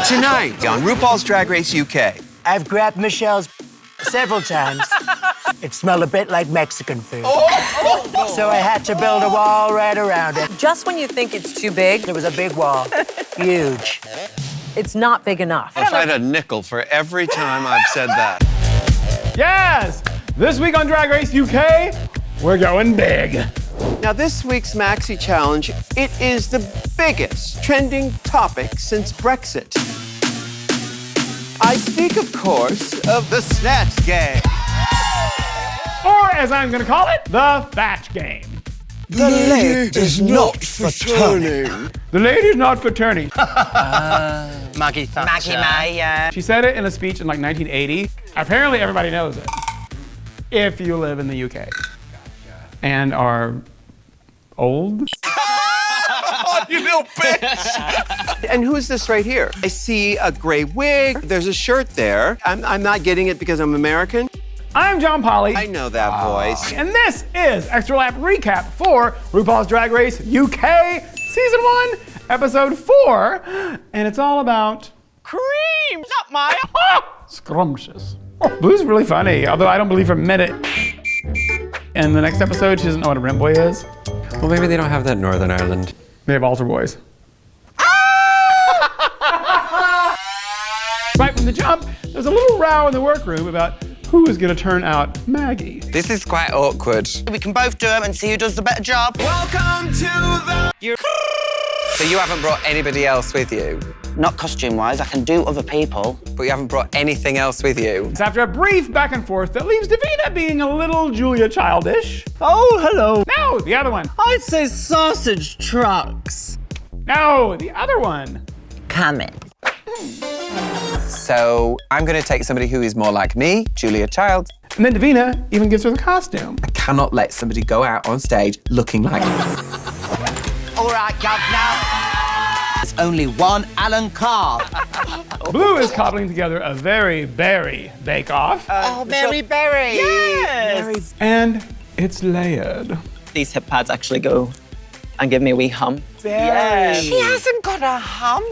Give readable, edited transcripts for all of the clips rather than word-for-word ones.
Tonight on RuPaul's Drag Race UK. I've grabbed Michelle's several times. It smelled a bit like Mexican food. So I had to build a wall right around it. Just when you think it's too big, It was a big wall, huge. it's not big enough. If I had a nickel for every time I've said that. Yes! This week on Drag Race UK, we're going big. Now, this week's Maxi Challenge, it is the biggest trending topic since Brexit. I speak, of course, of the Snatch Game. Or, as I'm gonna call it, the Thatch Game. The lady is not for turning. The lady's not for turning. Maggie Thatcher. Maggie May, She said it in a speech in like 1980. Apparently everybody knows it. If you live in the UK. And are old. Oh, you little bitch! And who is this right here? I see a gray wig. There's a shirt there. I'm not getting it because I'm American. I'm John Polly. I know that voice. And this is Extra Lap Recap for RuPaul's Drag Race UK Season 1, Episode 4. And it's all about cream, not my. scrumptious. Blue's really funny, although I don't believe for a minute. In the next episode, she doesn't know what a rim boy is. Well, maybe they don't have that in Northern Ireland. They have altar boys. Right from the jump, there's a little row in the workroom about who is gonna turn out Maggie. This is quite awkward. We can both do them and see who does the better job. Welcome to the... So you haven't brought anybody else with you, Not costume-wise, I can do other people. but you haven't brought anything else with you. It's after a brief back and forth that leaves Davina being a little Julia childish. Oh, hello. No, the other one. I'd say sausage trucks. No, the other one. Coming. So I'm gonna take somebody who is more like me, Julia Child. And then Davina even gives her the costume. I cannot let somebody go out on stage looking like me. All right, govnah. There's only one Alan Carr. Blue is cobbling together a very berry bake-off. Mary Berry. Yes. And it's layered. These hip pads actually go and give me a wee hum. Yes. She hasn't got a hum.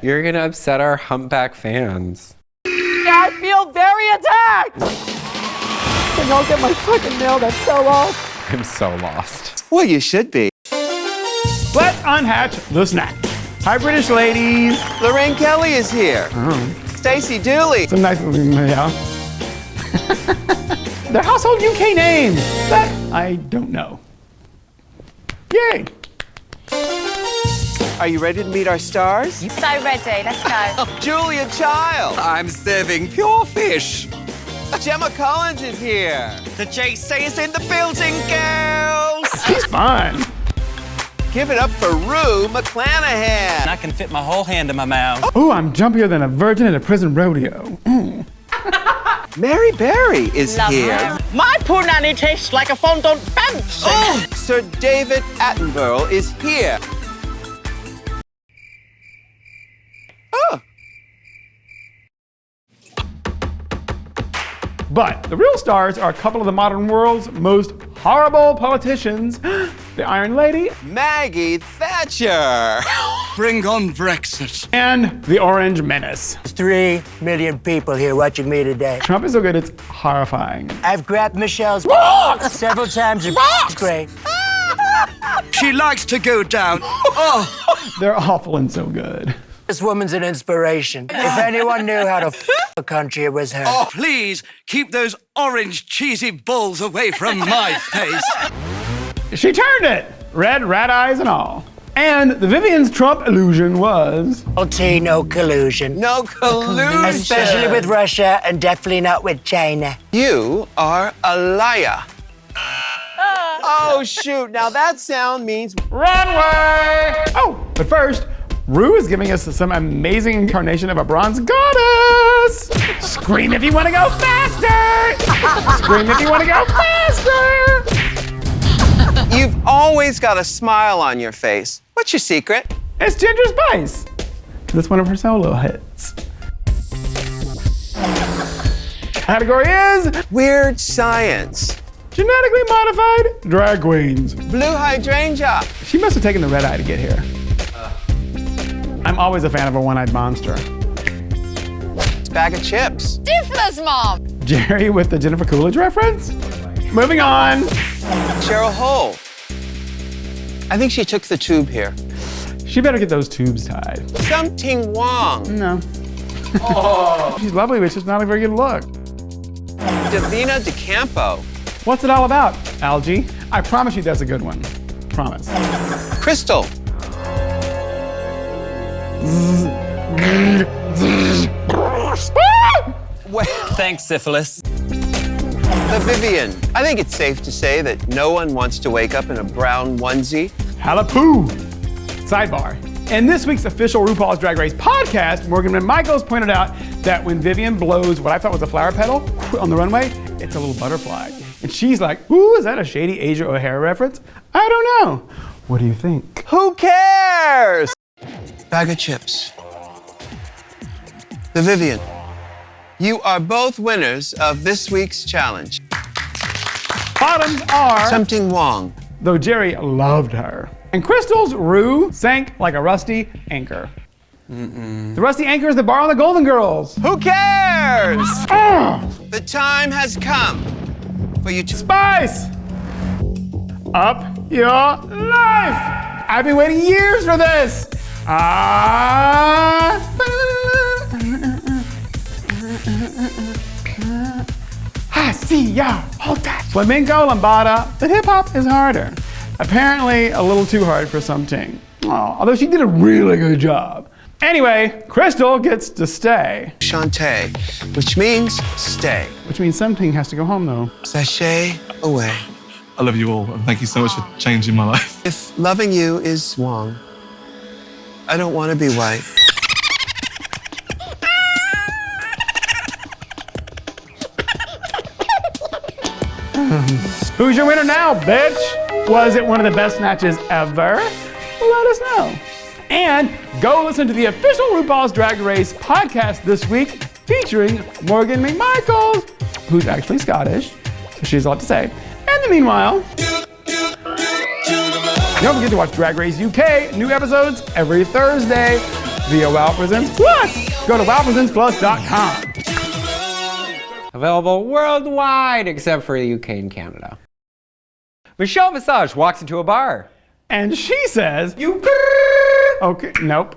You're gonna upset our humpback fans. I feel very attacked. Can y'all get my fucking nail? That's so off. I'm so lost. Well, you should be. Let's unhatch the snack. Hi, British ladies. Lorraine Kelly is here. Stacey Dooley. Some nice, yeah. Their household UK names that I don't know. Yay. Are you ready to meet our stars? So ready, let's go. Julia Child. I'm serving pure fish. Gemma Collins is here. The JC is in the building, girls. She's fun. Give it up for Rue McClanahan. I can fit my whole hand in my mouth. Ooh, I'm jumpier than a virgin at a prison rodeo. Mary Berry is here. My poor nanny tastes like a fondant fancy. Oh, Sir David Attenborough is here. Oh. But the real stars are a couple of the modern world's most horrible politicians. The Iron Lady Maggie Thatcher. Bring on Brexit. and the Orange Menace. 3 million people here watching me today. Trump is so good, it's horrifying. I've grabbed Michelle's several times. It's great. She likes to go down. They're awful and so good. This woman's an inspiration. If anyone knew how to a country, it was her. Oh, please keep those orange cheesy balls away from my face. She turned it, red rat eyes and all. And the Vivian's Trump illusion was... No collusion. No collusion. Especially with Russia and definitely not with China. You are a liar. Oh, shoot. Now that sound means... Runway! Oh, but first, Rue is giving us some amazing incarnation of a bronze goddess. Scream if you want to go faster! Scream if you want to go faster! You've always got a smile on your face. What's your secret? It's Ginger Spice. That's one of her solo hits. Category is Weird science. genetically modified drag queens. Blue hydrangea. She must have taken the red eye to get here. I'm I'm always a fan of a one-eyed monster. It's a bag of chips. Syphilis, Mom. Jerry with the Jennifer Coolidge reference? Moving on. Cheryl Hole. I think she took the tube here. She better get those tubes tied. Something Wong. No. She's lovely, but it's just not a very good look. Davina DeCampo. What's it all about, Algie? I promise you that's a good one. Promise. Crystal. Thanks, syphilis. The Vivian. I think it's safe to say that no one wants to wake up in a brown onesie. Halapoo. Sidebar. In this week's official RuPaul's Drag Race podcast, Morgan and Michaels pointed out that when Vivian blows what I thought was a flower petal on the runway, it's a little butterfly. And she's like, ooh, is that a shady Asia O'Hara reference? I don't know. What do you think? Who cares? Bag of chips. The Vivian. You are both winners of this week's challenge. Bottoms are, Something Wong. though Jerry loved her. And Crystal's Rue sank like a rusty anchor. The rusty anchor is the bar on the Golden Girls. Who cares? Ah! The time has come for you to Spice! Up your life! I've been waiting years for this! I see ya, hold that. Flamenco, lambada, but hip hop is harder. Apparently a little too hard for something. Although she did a really good job. Anyway, Crystal gets to stay. Shantae, which means stay. Which means something has to go home though. Sashay away. I love you all, and thank you so much for changing my life. If loving you is Wong, I don't want to be white. Who's your winner now, bitch? Was it one of the best snatches ever? Let us know. And go listen to the official RuPaul's Drag Race podcast this week featuring Morgan McMichaels, who's actually Scottish, so she has a lot to say. In the meanwhile, don't forget to watch Drag Race UK, new episodes every Thursday via WoW Presents Plus. Go to wowpresentsplus.com. Available worldwide except for the UK and Canada. Michelle Visage walks into a bar. And she says, you. Okay, nope.